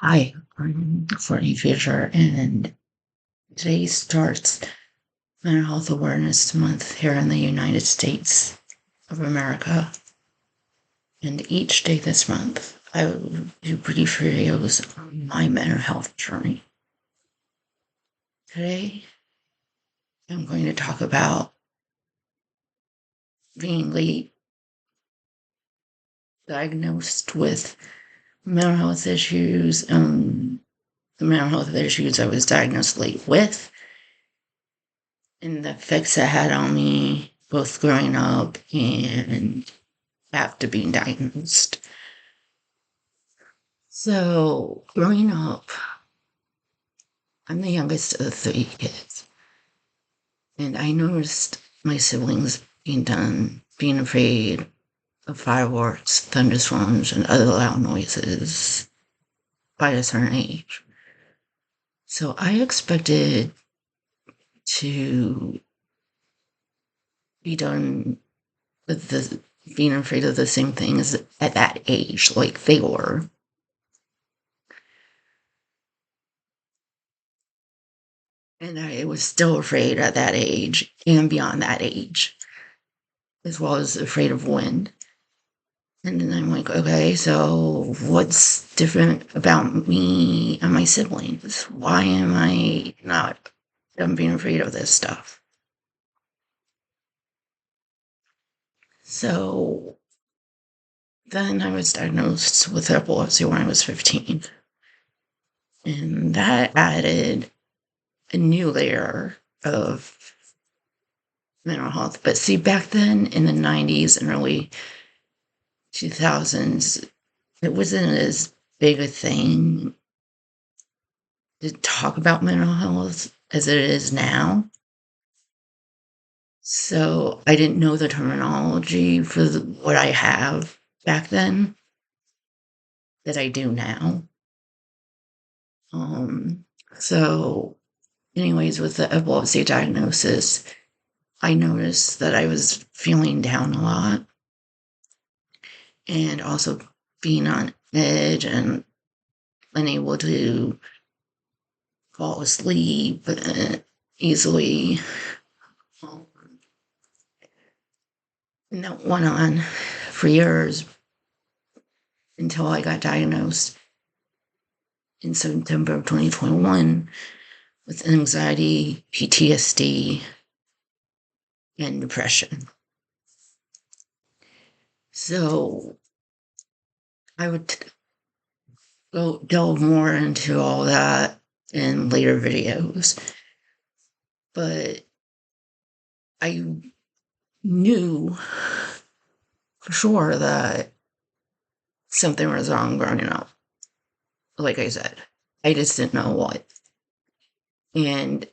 Hi, I'm Courtney Fisher, and today starts Mental Health Awareness Month here in the United States of America. And each day this month, I will do brief videos on my mental health journey. Today, I'm going to talk about being late diagnosed with mental health issues, the mental health issues I was diagnosed late with, and the effects it had on me both growing up and after being diagnosed. So, growing up, I'm the youngest of 3 kids, and I noticed my siblings being afraid of fireworks, thunderstorms, and other loud noises by a certain age. So, I expected to be done with being afraid of the same things at that age, like they were. And I was still afraid at that age and beyond that age, as well as afraid of wind. And then I'm like, okay, so what's different about me and my siblings? Why am I not I'm being afraid of this stuff? So then I was diagnosed with epilepsy when I was 15. And that added a new layer of mental health. But see, back then in the 90s and early 2000s, it wasn't as big a thing to talk about mental health as it is now. So I didn't know the terminology for what I have back then that I do now. Um, so, anyways, with the epilepsy diagnosis, I noticed that I was feeling down a lot and also being on edge and unable to fall asleep easily. Um, and that went on for years until I got diagnosed in September of 2021 with anxiety, PTSD, and depression. So I would go delve more into all that in later videos. But I knew for sure that something was wrong growing up. Like I said, I just didn't know what. And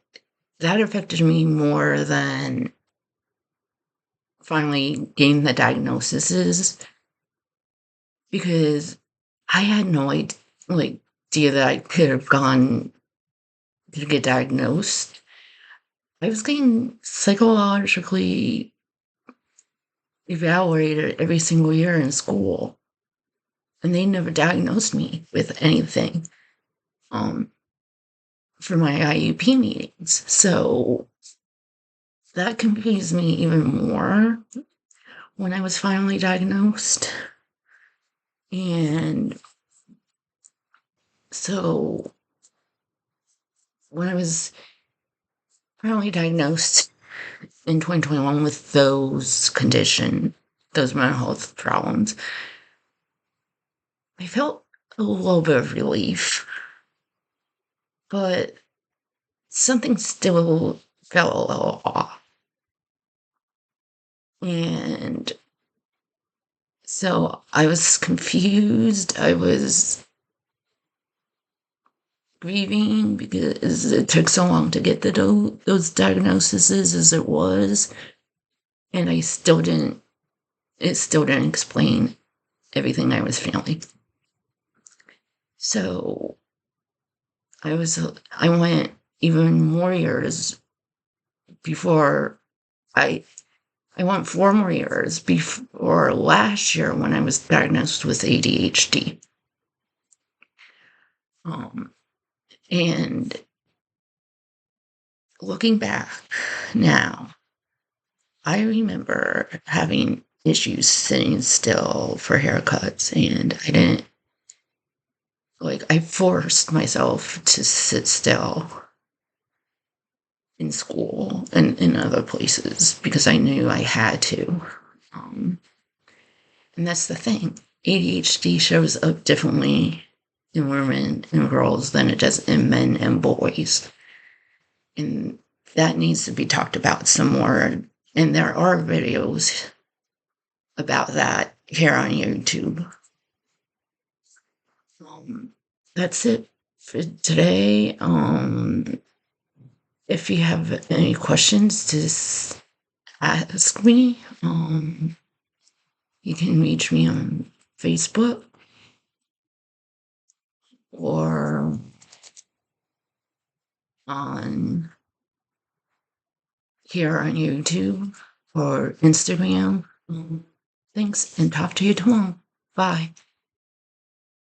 that affected me more than finally getting the diagnoses because I had no idea that I could have gone to get diagnosed. I was getting psychologically evaluated every single year in school, and they never diagnosed me with anything for my IUP meetings. So that confused me even more when I was finally diagnosed. And so when I was finally diagnosed in 2021 with those mental health problems, I felt a little bit of relief, but something still felt a little off. And so I was confused. I was grieving because it took so long to get those diagnoses as it was. And it still didn't explain everything I was feeling. So I went even more years before I went 4 more years before last year when I was diagnosed with ADHD. Um, and looking back now, I remember having issues sitting still for haircuts, and I didn't I forced myself to sit still in school and in other places because I knew I had to. Um, and that's the thing. ADHD shows up differently in women and girls than it does in men and boys. And that needs to be talked about some more. And there are videos about that here on YouTube. Um, that's it for today. If you have any questions, just ask me. You can reach me on Facebook or on here on YouTube or Instagram. Thanks, and talk to you tomorrow. Bye.